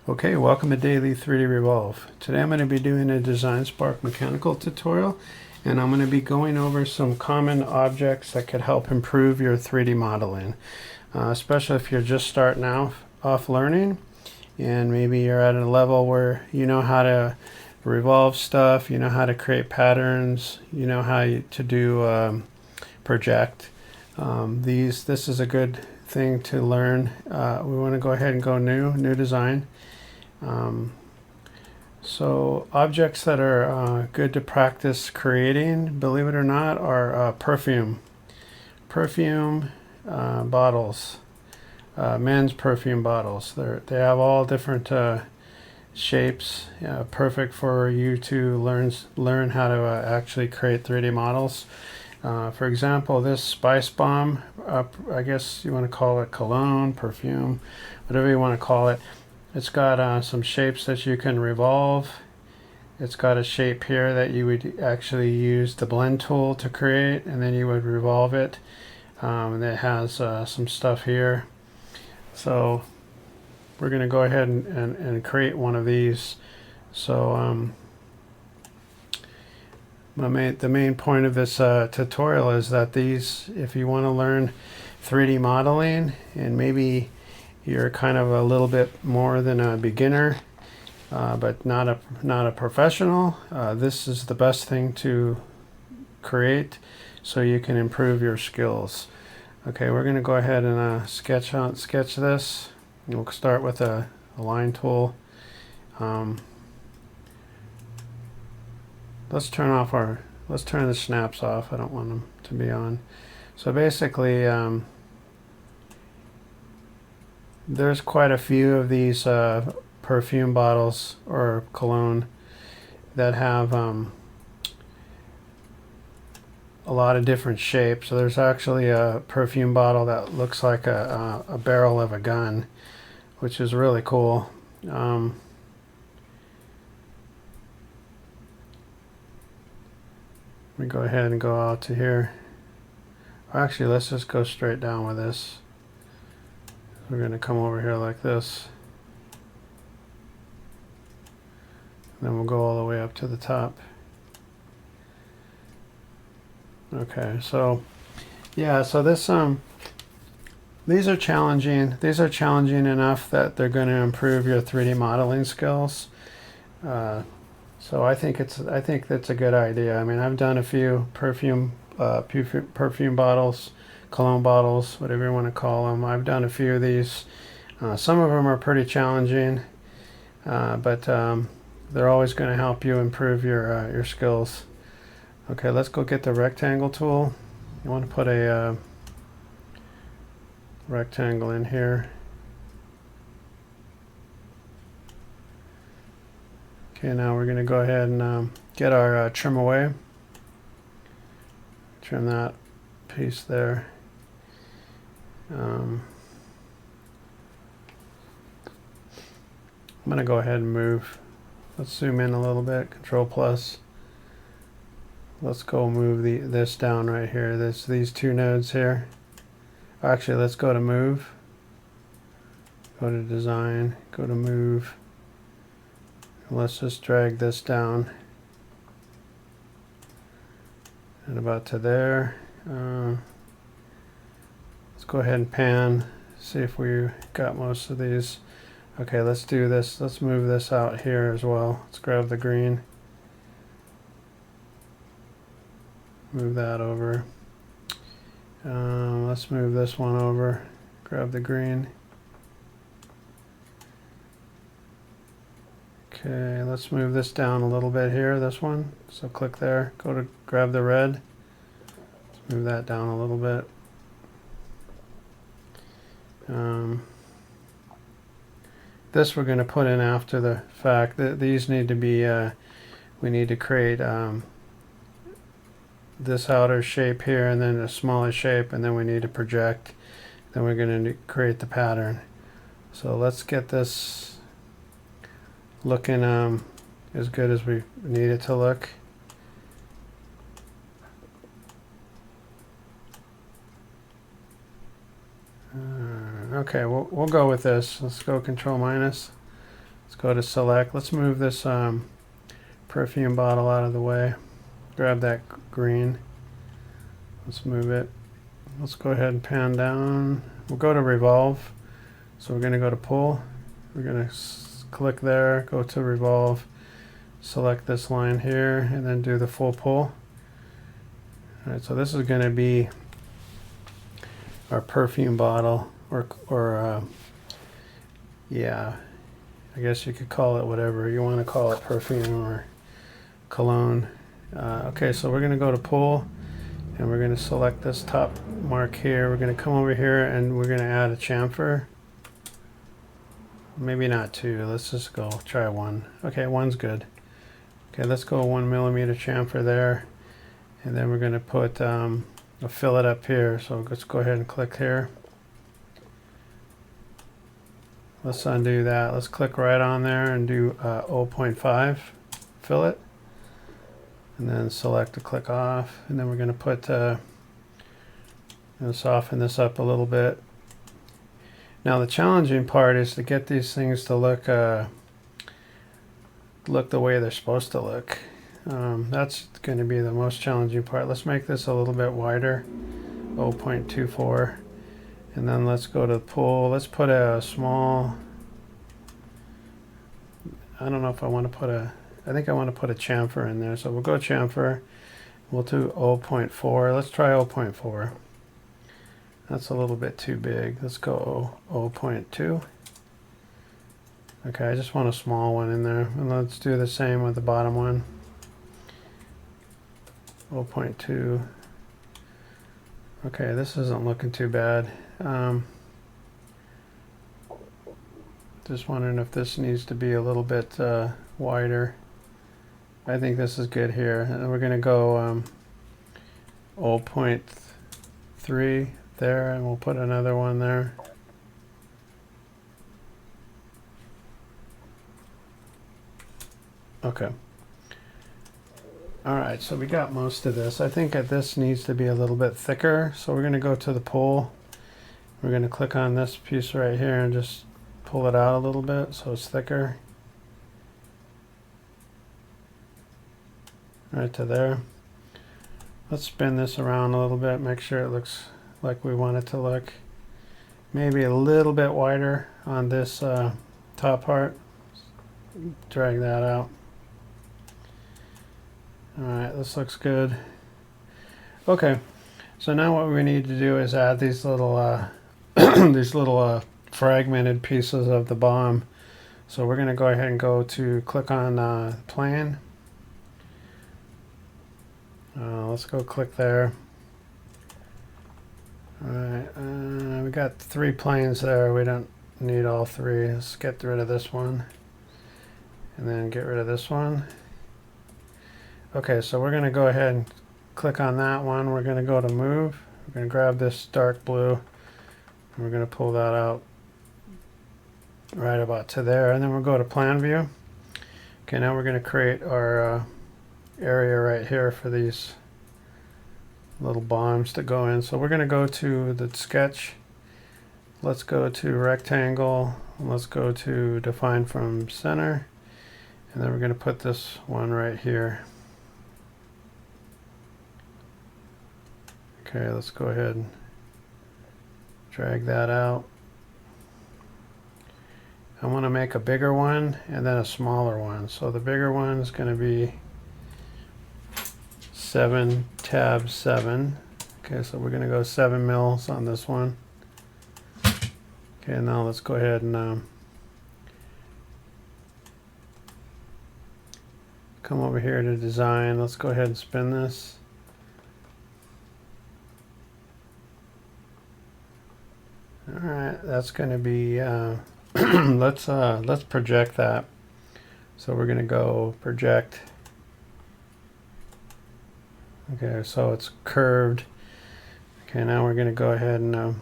Okay, welcome to Daily 3D Revolve. Today I'm going to be doing a Design Spark mechanical tutorial, and I'm going to be going over some common objects that could help improve your 3D modeling, especially if you're just starting off learning and maybe you're at a level where you know how to revolve stuff, you know how to create patterns, you know how to do project. This is a good thing to learn. We want to go ahead and go new design. So objects that are good to practice creating, believe it or not, are perfume bottles, men's perfume bottles. They have all different shapes, perfect for you to learn how to actually create 3D models. For example, this Spice Bomb, I guess you want to call it cologne, perfume, whatever you want to call it. It's got some shapes that you can revolve. It's got a shape here that you would actually use the blend tool to create, and then you would revolve it. And it has some stuff here. So we're going to go ahead and create one of these. So the main point of this tutorial is that these, if you want to learn 3D modeling and maybe you're kind of a little bit more than a beginner, but not a professional, this is the best thing to create so you can improve your skills. Okay, we're going to go ahead and sketch this. We'll start with a line tool. Let's turn the snaps off. I don't want them to be on. So basically, there's quite a few of these perfume bottles or cologne that have a lot of different shapes. So there's actually a perfume bottle that looks like a barrel of a gun, which is really cool. Let me go ahead and go out to here. Actually, let's just go straight down with this. We're going to come over here like this. And then we'll go all the way up to the top. Okay, so yeah, so this these are challenging. These are challenging enough that they're going to improve your 3D modeling skills. So I think that's a good idea. I mean, I've done a few perfume bottles, cologne bottles, whatever you want to call them. I've done a few of these. Some of them are pretty challenging, but they're always going to help you improve your skills. Okay, let's go get the rectangle tool. You want to put a rectangle in here. Okay, now we're going to go ahead and get our trim away. Trim that piece there. I'm going to go ahead and move. Let's zoom in a little bit. Control plus. Let's go move this down right here. These two nodes here. Actually, let's go to move. Go to design. Go to move. And let's just drag this down. And about to there. Let's go ahead and pan. See if we got most of these. Okay, let's do this. Let's move this out here as well. Let's grab the green. Move that over. Let's move this one over. Grab the green. Okay, let's move this down a little bit here, this one. So click there, go to grab the red. Let's move that down a little bit. This we're going to put in after the fact. These need to be, we need to create this outer shape here and then a smaller shape, and then we need to project. Then we're going to create the pattern. So let's get this looking as good as we need it to look. Okay, we'll go with this. Let's go Control minus. Let's go to select. Let's move this perfume bottle out of the way. Grab that green. Let's move it. Let's go ahead and pan down. We'll go to revolve. So we're going to go to pull. We're going to click there, go to revolve, select this line here, and then do the full pull. All right, so this is going to be our perfume bottle, or yeah, I guess you could call it whatever you want to call it, perfume or cologne. Okay, so we're going to go to pull, and we're going to select this top mark here. We're going to come over here and we're going to add a chamfer. Maybe not two. Let's just go try one. Okay, one's good. Okay, let's go 1 millimeter chamfer there, and then we're going to put a fillet up here. So let's go ahead and click here. Let's undo that. Let's click right on there and do 0.5 fillet, and then select to click off, and then we're going to put soften this up a little bit. Now the challenging part is to get these things to look the way they're supposed to look. That's going to be the most challenging part. Let's make this a little bit wider, 0.24, and then let's go to pull. Let's put a small, I don't know if I want to put I think I want to put a chamfer in there. So we'll go chamfer, we'll do 0.4. Let's try 0.4. That's a little bit too big. Let's go 0.2. Okay, I just want a small one in there. And let's do the same with the bottom one. 0.2. Okay, this isn't looking too bad. Just wondering if this needs to be a little bit wider. I think this is good here. And we're going to go 0.3 there, and we'll put another one there. Okay. All right, so we got most of this. I think that this needs to be a little bit thicker, so we're going to go to the pull. We're going to click on this piece right here and just pull it out a little bit so it's thicker. Right to there. Let's spin this around a little bit, make sure it looks like we want it to look. Maybe a little bit wider on this top part. Drag that out. Alright, this looks good. Okay, so now what we need to do is add these little fragmented pieces of the bomb. So we're going to go ahead and click on plane. Let's go click there. Alright, we got 3 planes there. We don't need all 3. Let's get rid of this one, and then get rid of this one. Okay, so we're going to go ahead and click on that one. We're going to go to move. We're going to grab this dark blue, and we're going to pull that out right about to there, and then we'll go to plan view. Okay, now we're going to create our area right here for these little bombs to go in. So we're going to go to the sketch. Let's go to rectangle, and let's go to define from center, and then we're going to put this one right here. Okay, let's go ahead and drag that out. I want to make a bigger one and then a smaller one. So the bigger one is going to be 7 tab 7. Okay, so we're going to go 7 mils on this one. Okay, now let's go ahead and come over here to design. Let's go ahead and spin this. All right, that's going to be let's project that. So we're going to go project. Okay, so it's curved. Okay, now we're going to go ahead and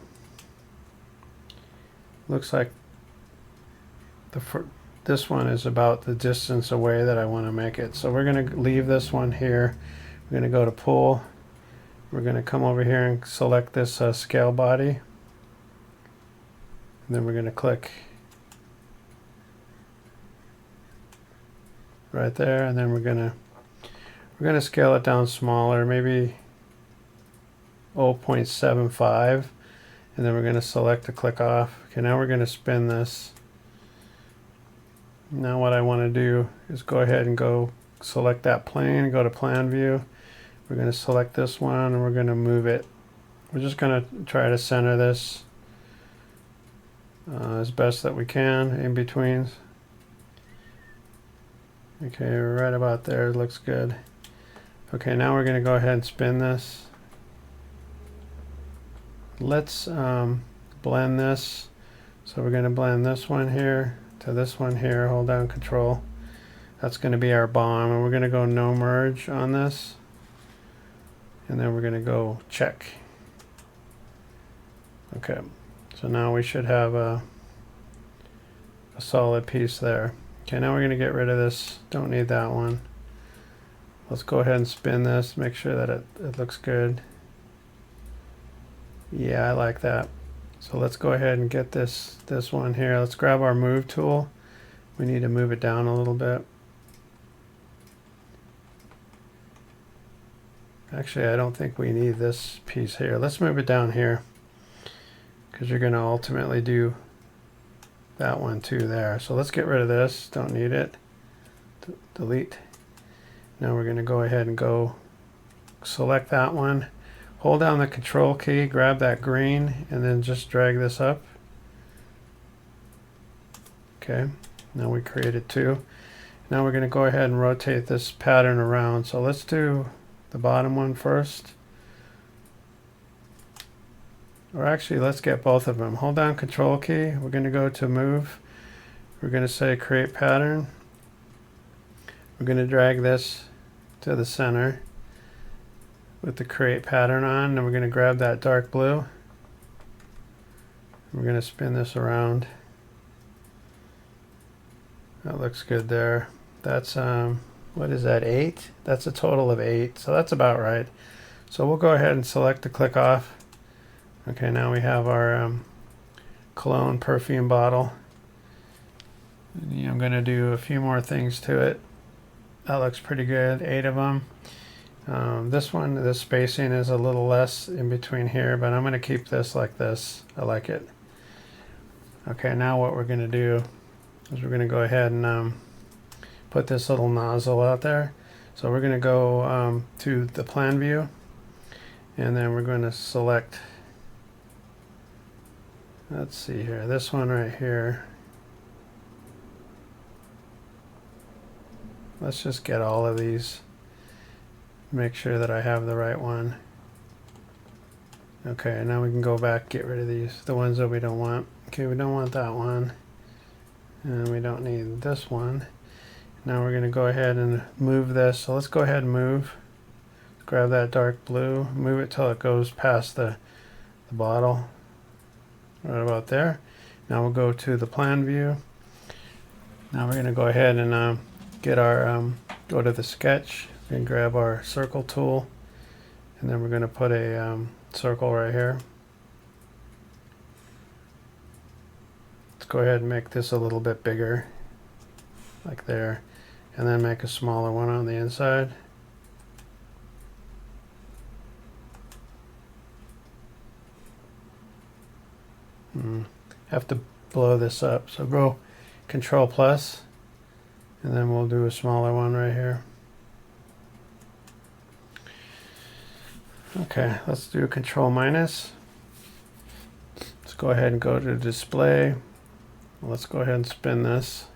looks like this one is about the distance away that I want to make it. So we're going to leave this one here. We're going to go to pull. We're going to come over here and select this scale body. And then we're going to click right there, and then we're gonna scale it down smaller, maybe 0.75, and then we're gonna select the click off. Okay, now we're gonna spin this. Now what I want to do is go ahead and go select that plane, go to plan view. We're going to select this one and we're going to move it. We're just going to try to center this as best that we can in betweens. Okay, right about there, it looks good. Okay, now we're going to go ahead and spin this. Let's blend this. So we're going to blend this one here to this one here, hold down control. That's going to be our bomb, and we're going to go no merge on this, and then we're going to go check. Okay, so now we should have a solid piece there. Okay, now we're going to get rid of this, don't need that one. Let's go ahead and spin this, make sure that it looks good. Yeah, I like that. So let's go ahead and get this one here. Let's grab our move tool. We need to move it down a little bit. Actually, I don't think we need this piece here. Let's move it down here, because you're going to ultimately do that one too there. So let's get rid of this. Don't need it. Delete. Now we're going to go ahead and go select that one. Hold down the control key, grab that green, and then just drag this up. Okay, now we created two. Now we're going to go ahead and rotate this pattern around. So let's do the bottom one first. Or actually, let's get both of them. Hold down control key. We're going to go to move. We're going to say create pattern. We're going to drag this to the center with the create pattern on, and we're going to grab that dark blue. We're going to spin this around. That looks good there. That's what is that, 8? That's a total of 8, so that's about right. So we'll go ahead and select the click off. Okay, now we have our cologne perfume bottle. I'm going to do a few more things to it. That looks pretty good, 8 of them. This one, the spacing is a little less in between here, but I'm going to keep this like this. I like it. Okay, now what we're going to do is we're going to go ahead and put this little nozzle out there. So we're going to go to the plan view, and then we're going to select, let's see here, this one right here. Let's just get all of these. Make sure that I have the right one. Okay, now we can go back, get rid of these, the ones that we don't want. Okay, we don't want that one, and we don't need this one. Now we're going to go ahead and move this. So let's go ahead and move. Grab that dark blue, move it till it goes past the bottle, right about there. Now we'll go to the plan view. Now we're going to go ahead and get our go to the sketch and grab our circle tool, and then we're going to put a circle right here. Let's go ahead and make this a little bit bigger, like there, and then make a smaller one on the inside. Have to blow this up, so go Control plus, and then we'll do a smaller one right here. Okay, let's do Control minus. Let's go ahead and go to display. Let's go ahead and spin this.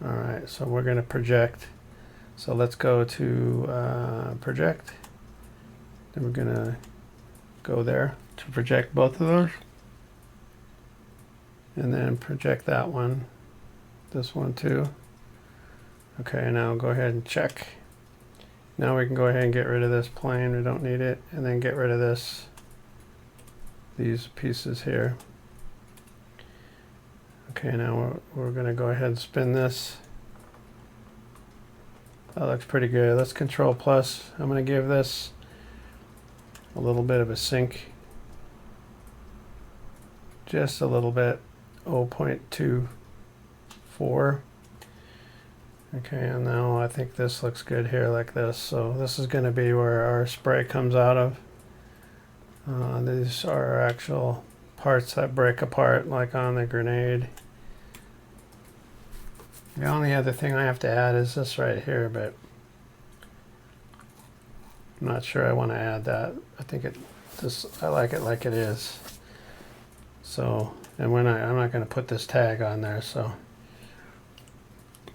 All right, so we're going to project. So let's go to project. Then we're going to go there to project both of those. And then project that one, this one too. Okay, now go ahead and check. Now we can go ahead and get rid of this plane, we don't need it, and then get rid of these pieces here. Okay, now we're going to go ahead and spin this. That looks pretty good. Let's Control plus. I'm going to give this a little bit of a sink. Just a little bit, 0.2 4. Okay, and now I think this looks good here like this. So this is going to be where our spray comes out of. These are actual parts that break apart like on the grenade. The only other thing I have to add is this right here, but I'm not sure I want to add that. I think I like it like it is. So, and I'm not going to put this tag on there, so.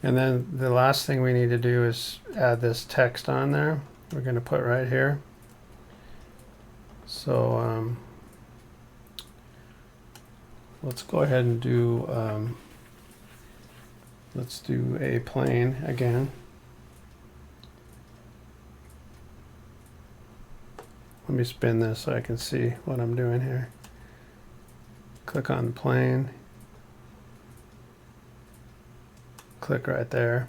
And then the last thing we need to do is add this text on there. We're going to put right here. So let's go ahead and do, let's do a plane again. Let me spin this so I can see what I'm doing here. Click on the plane. Click right there.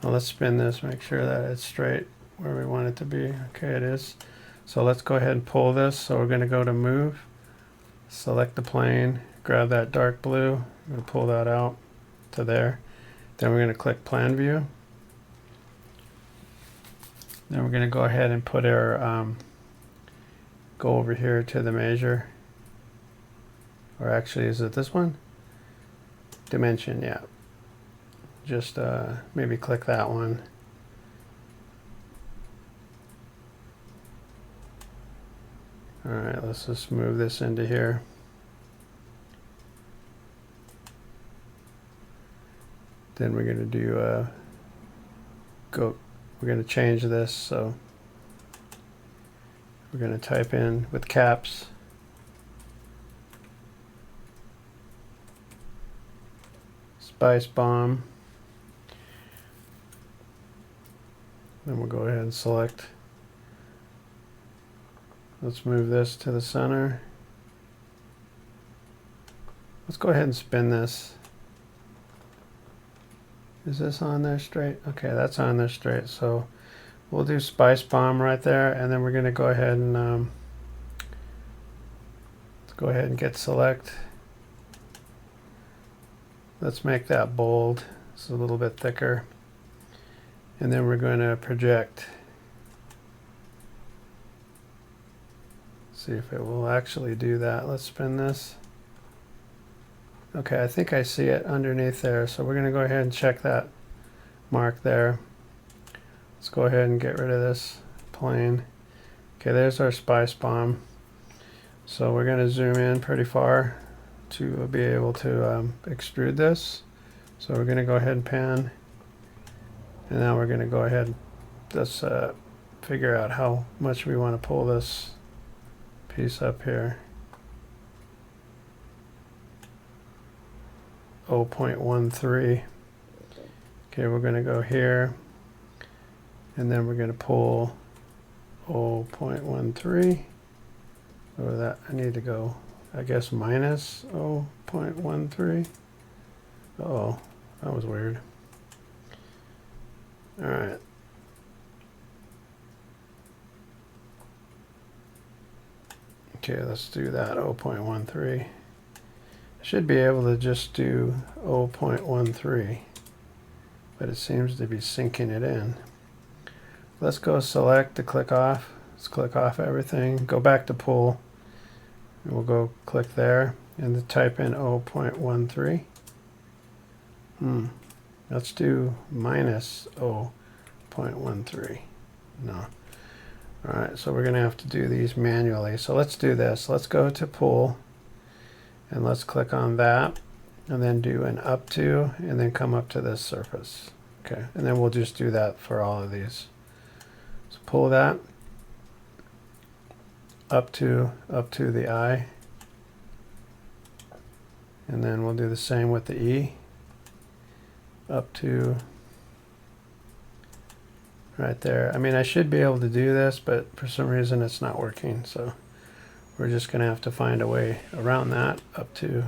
Now let's spin this, make sure that it's straight where we want it to be. Okay, it is. So let's go ahead and pull this. So we're going to go to move, select the plane, grab that dark blue, I'm going to pull that out to there. Then we're going to click plan view. Then we're going to go ahead and put our, go over here to the measure. Or actually, is it this one? Dimension, yeah. Just maybe click that one. All right, let's just move this into here. Then we're going to do we're going to change this, so we're going to type in with caps Spice Bomb. Then we'll go ahead and select. Let's move this to the center. Let's go ahead and spin this. Is this on there straight? Okay, that's on there straight. So we'll do Spice Bomb right there, and then we're going to go ahead and let's go ahead and get select. Let's make that bold. It's a little bit thicker. And then we're going to project. See if it will actually do that. Let's spin this. Okay, I think I see it underneath there. So we're going to go ahead and check that mark there. Let's go ahead and get rid of this plane. Okay, there's our Spice Bomb. So we're going to zoom in pretty far to be able to extrude this. So we're going to go ahead and pan. And now we're going to go ahead and let's figure out how much we want to pull this piece up here. 0.13. Okay, we're going to go here, and then we're going to pull 0.13. Or that I need to go, I guess, minus 0.13. Uh-oh, that was weird. All right. Okay, let's do that 0.13. I should be able to just do 0.13, but it seems to be sinking it in. Let's go select to click off. Let's click off everything. Go back to pull. And we'll go click there and then type in 0.13. Let's do minus 0.13. No. Alright, so we're going to have to do these manually. So let's do this. Let's go to pull and let's click on that and then do an up to and then come up to this surface. Okay, and then we'll just do that for all of these. So pull that up to the eye, and then we'll do the same with the E. Up to right there. I mean, I should be able to do this, but for some reason it's not working. So we're just going to have to find a way around that up to,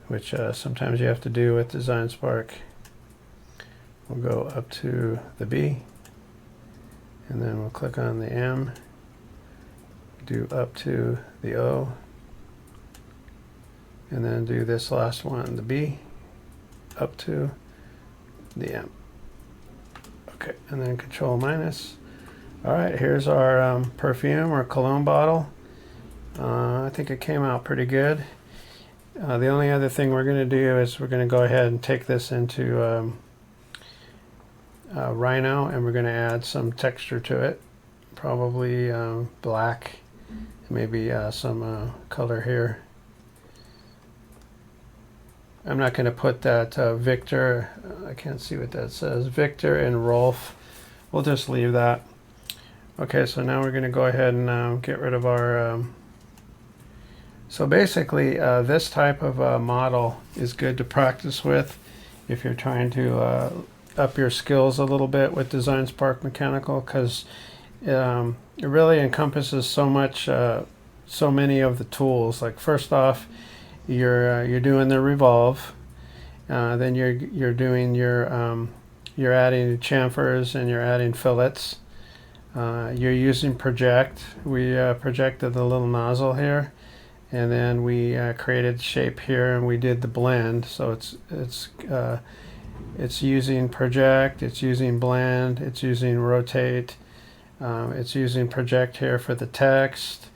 which sometimes you have to do with Design Spark. We'll go up to the B, and then we'll click on the M, do up to the O, and then do this last one, the B, up to the M. Okay, and then Control minus. All right, here's our perfume or cologne bottle. I think it came out pretty good. The only other thing we're going to do is we're going to go ahead and take this into Rhino, and we're going to add some texture to it. Probably black, maybe some color here. I'm not going to put that Victor, I can't see what that says, Victor and Rolf. We'll just leave that. Okay, so now we're going to go ahead and get rid of our... So basically, this type of model is good to practice with if you're trying to up your skills a little bit with Design Spark Mechanical, because it really encompasses so much, so many of the tools. Like first off, you're doing the revolve, then you're doing your you're adding chamfers and you're adding fillets. You're using project. We projected the little nozzle here, and then we created shape here, and we did the blend. So it's using project, it's using blend, it's using rotate, it's using project here for the text.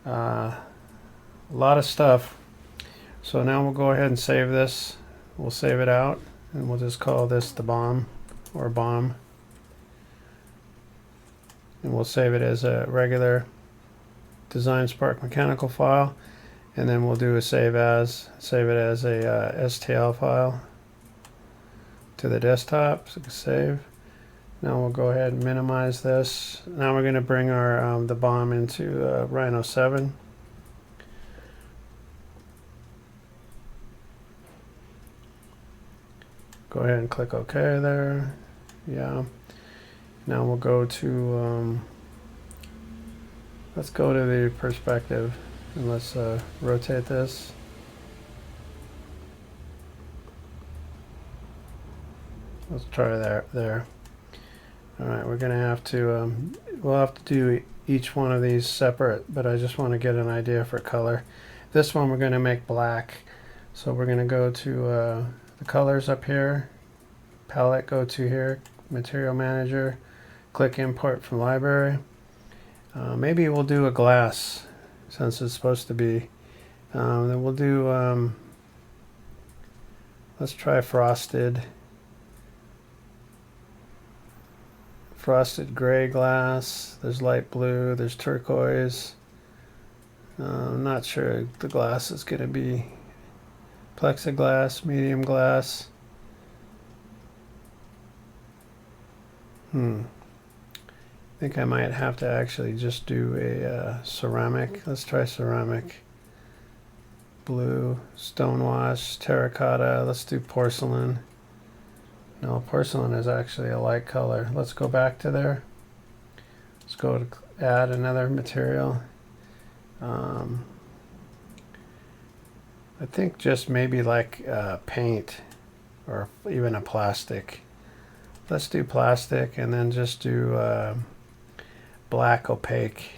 A lot of stuff. So now we'll go ahead and save this. We'll save it out, and we'll just call this the bomb or bomb. And we'll save it as a regular Design Spark Mechanical file, and then we'll do a save it as a STL file to the desktop. So save. Now we'll go ahead and minimize this. Now we're going to bring our the bomb into Rhino 7. Go ahead and click OK there. Yeah. Now we'll go to, let's go to the perspective, and let's rotate this. Let's try there. All right, we're gonna have to, we'll have to do each one of these separate, but I just want to get an idea for color. This one we're gonna make black. So we're gonna go to the colors up here, palette, go to here, material manager, click import from library. Maybe we'll do a glass since it's supposed to be. Then we'll do, let's try frosted gray glass. There's light blue, there's turquoise. I'm not sure the glass is going to be plexiglass, medium glass. I think I might have to actually just do a ceramic. Let's try ceramic. Blue, stonewash, terracotta. Let's do porcelain. No, porcelain is actually a light color. Let's go back to there. Let's go to add another material. I think just maybe like paint or even a plastic. Let's do plastic, and then just do black opaque.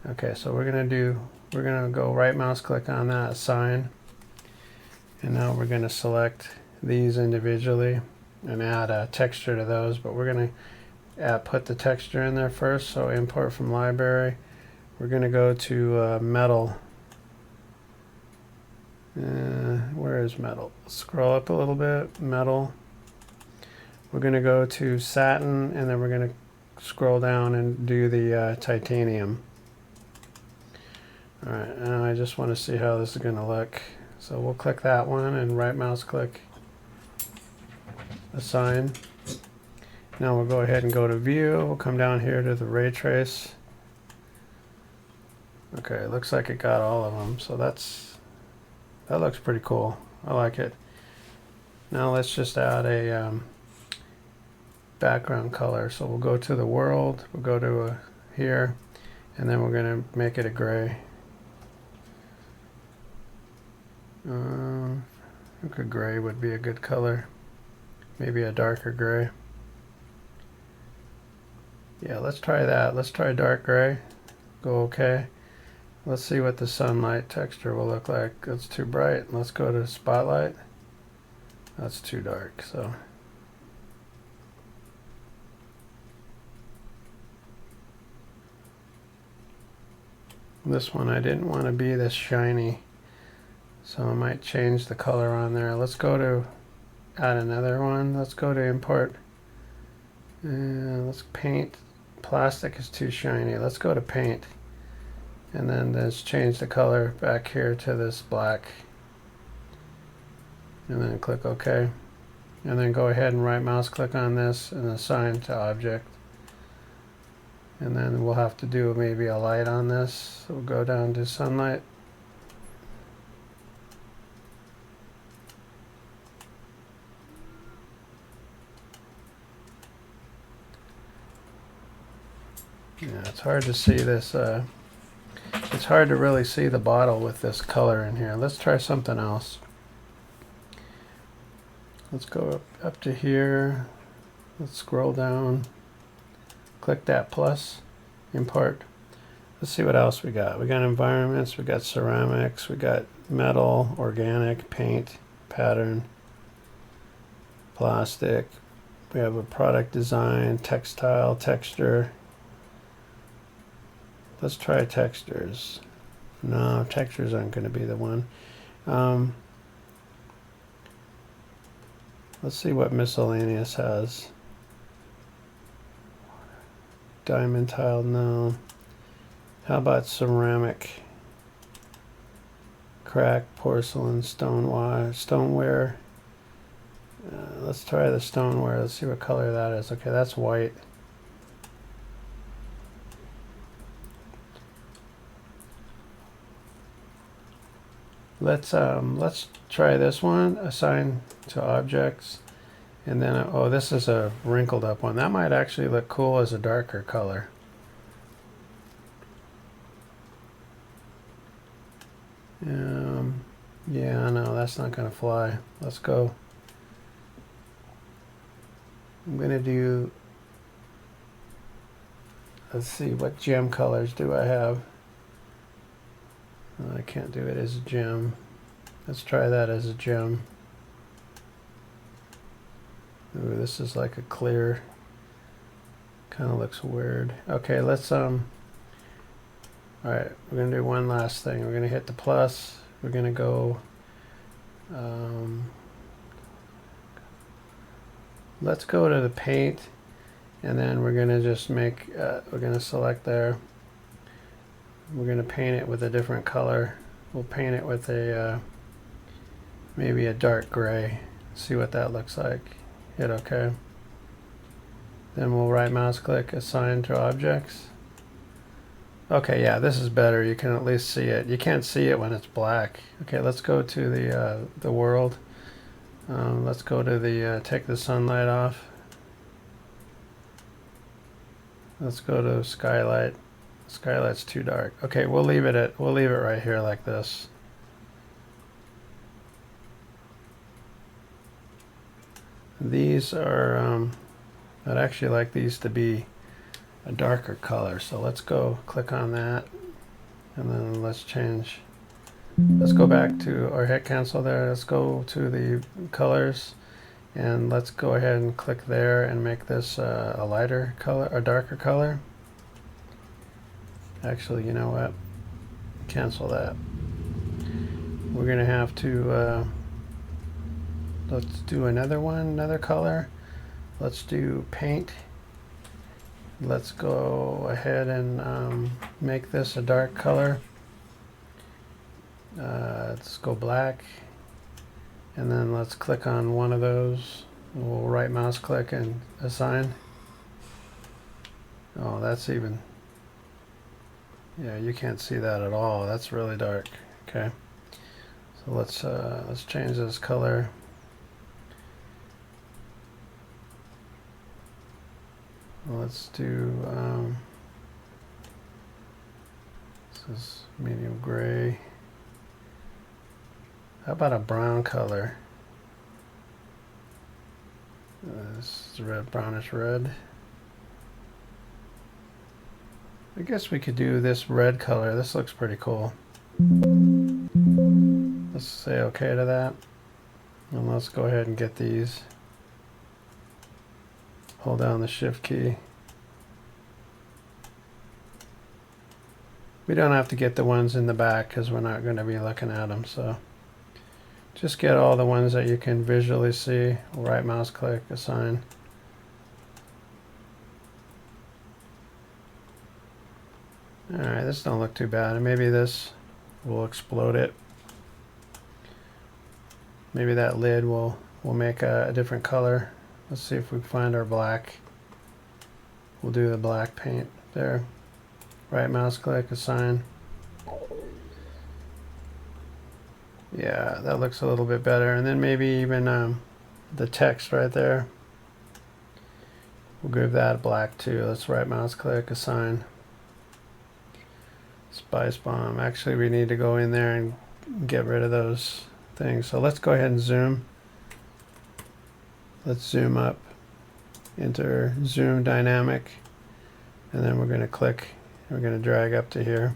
Okay, so we're gonna go right mouse click on that, assign, and now we're gonna select these individually and add a texture to those, but we're gonna put the texture in there first. So import from library. We're gonna go to metal. Where is metal? Scroll up a little bit, metal. We're going to go to satin, and then we're going to scroll down and do the titanium. All right, now I just want to see how this is going to look. So we'll click that one and right mouse click, assign. Now we'll go ahead and go to view. We'll come down here to the ray trace. Okay, it looks like it got all of them. So that looks pretty cool. I like it. Now let's just add a background color. So we'll go to the world, we'll go to here, and then we're going to make it a gray. I think a gray would be a good color. Maybe a darker gray. Yeah, let's try that. Let's try dark gray. Go OK. Let's see what the sunlight texture will look like. That's too bright. Let's go to spotlight. That's too dark, so. This one I didn't want to be this shiny, so I might change the color on there. Let's go to add another one. Let's go to import, and let's paint. Plastic is too shiny. Let's go to paint, and then let's change the color back here to this black, and then click OK, and then go ahead and right mouse click on this and assign to object. And then we'll have to do maybe a light on this. So we'll go down to sunlight. Yeah, it's hard to see this. It's hard to really see the bottle with this color in here. Let's try something else. Let's go up to here. Let's scroll down. Click that plus, import. Let's see what else we got. We got environments, we got ceramics, we got metal, organic, paint, pattern, plastic. We have a product design, textile, texture. Let's try textures. No, textures aren't going to be the one. Let's see what miscellaneous has. Diamond tile, no. How about ceramic? Crack, porcelain, stoneware. Let's try the stoneware. Let's see what color that is. Okay, that's white. Let's try this one. Assign to objects. And then, oh, this is a wrinkled up one. That might actually look cool as a darker color. Yeah, no, that's not going to fly. Let's go. I'm going to do, let's see, what gem colors do I have? I can't do it as a gem. Let's try that as a gem. Ooh, this is like a clear, kind of looks weird. Okay, let's all right, we're gonna do one last thing. We're gonna hit the plus. We're gonna go let's go to the paint, and then we're gonna just make we're gonna select there. We're gonna paint it with a different color. We'll paint it with a maybe a dark gray. See what that looks like. Hit OK. Then we'll right mouse click, assign to objects. Okay, yeah, this is better. You can at least see it. You can't see it when it's black. Okay, let's go to the world. Let's go to the take the sunlight off. Let's go to skylight. Skylight's too dark. Okay, we'll leave it right here like this. These are, I'd actually like these to be a darker color. So let's go click on that, and then let's change. Let's go back to, or hit cancel there. Let's go to the colors, and let's go ahead and click there and make this a lighter color, a darker color. Actually, you know what? Cancel that. We're gonna have to, let's do another one, another color. Let's do paint. Let's go ahead and make this a dark color. Let's go black, and then let's click on one of those. We'll right mouse click and assign. Oh, that's even, yeah, you can't see that at all. That's really dark. Okay, so let's change this color. Let's do, this is medium gray. How about a brown color? This is red, brownish red. I guess we could do this red color. This looks pretty cool. Let's say okay to that. And let's go ahead and get these. Hold down the shift key. We don't have to get the ones in the back because we're not going to be looking at them. So just get all the ones that you can visually see. Right mouse click, assign. Alright, this don't look too bad. And maybe this will explode it. Maybe that lid will make a different color. Let's see if we find our black. We'll do the black paint there. Right mouse click, assign. Yeah, that looks a little bit better. And then maybe even the text right there. We'll give that black too. Let's right mouse click, assign. Spice bomb. Actually, we need to go in there and get rid of those things. So let's go ahead and zoom. Let's zoom up. Enter zoom dynamic. And then we're going to click. We're going to drag up to here.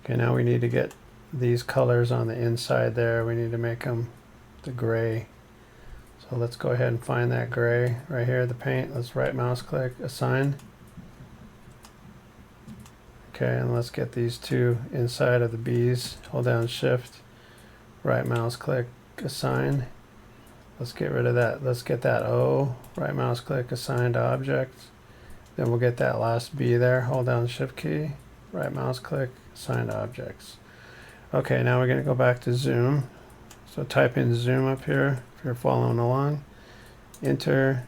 Okay, now we need to get these colors on the inside there. We need to make them the gray. So let's go ahead and find that gray right here, the paint. Let's right mouse click, assign. Okay, and let's get these two inside of the bees. Hold down shift, right mouse click, assign. Let's get rid of that. Let's get that O, right mouse click, assign to object. Then we'll get that last B there. Hold down shift key, right mouse click, assign to objects. Okay, now we're going to go back to zoom. So type in zoom up here if you're following along. Enter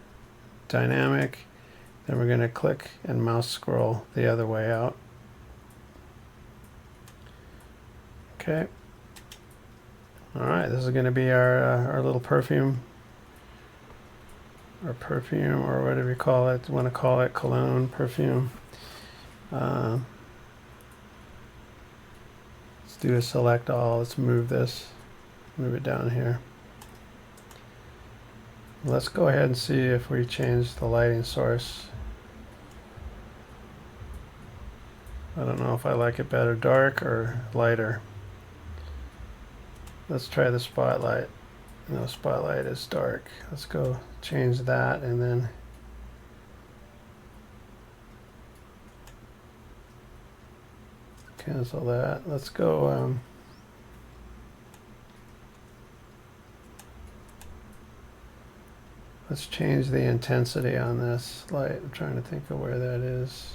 dynamic. Then we're going to click and mouse scroll the other way out. Okay. All right, this is going to be our little perfume. Or perfume, or whatever you call it. You want to call it cologne, perfume. Let's do a select all. Let's move this. Move it down here. Let's go ahead and see if we change the lighting source. I don't know if I like it better dark or lighter. Let's try the spotlight. No, spotlight is dark. Let's go change that and then cancel that. Let's go let's change the intensity on this light. I'm trying to think of where that is.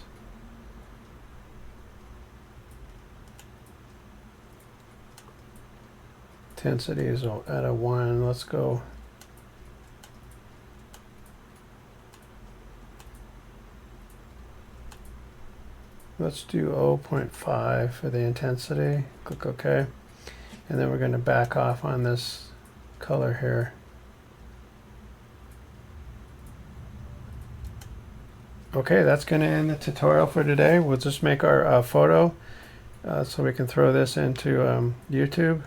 Intensity is at a 1. Let's go. Let's do 0.5 for the intensity. Click OK. And then we're going to back off on this color here. Okay, that's going to end the tutorial for today. We'll just make our photo so we can throw this into YouTube.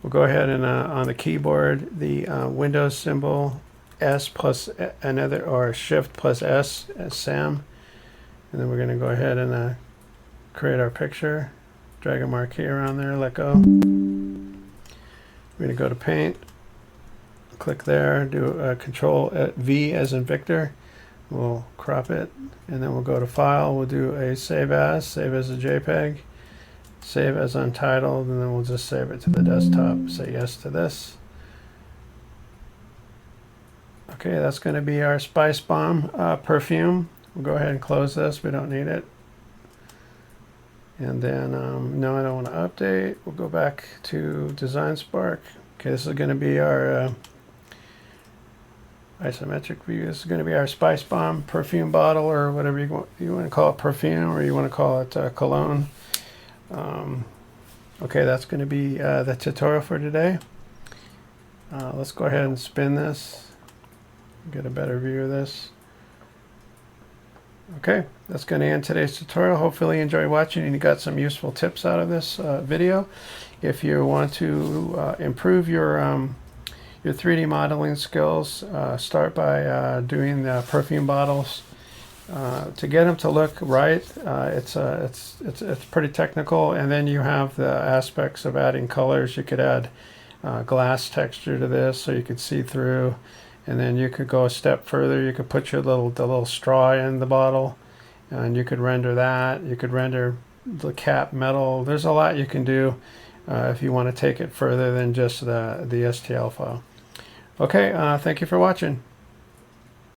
We'll go ahead and on the keyboard, the Windows symbol, S plus another, or Shift plus S, as Sam. And then we're going to go ahead and create our picture. Drag a marquee around there, let go. We're going to go to Paint, click there, do Control V as in Victor. We'll crop it, and then we'll go to File. We'll do a save as a JPEG. Save as untitled, and then we'll just save it to the desktop. Say yes to this. Okay, that's going to be our Spice Bomb perfume. We'll go ahead and close this. We don't need it. And then, no, I don't want to update. We'll go back to Design Spark. Okay, this is going to be our isometric view. This is going to be our Spice Bomb perfume bottle, or whatever you want to call it, perfume, or you want to call it cologne. Okay, that's going to be the tutorial for today. Let's go ahead and spin this, get a better view of this. Okay, that's going to end today's tutorial. Hopefully you enjoyed watching and you got some useful tips out of this video. If you want to improve your 3D modeling skills, start by doing the perfume bottles to get them to look right, it's pretty technical. And then you have the aspects of adding colors. You could add glass texture to this so you could see through, and then you could go a step further. You could put the little straw in the bottle, and you could render that. You could render the cap metal. There's a lot you can do if you want to take it further than just the STL file. Okay, thank you for watching.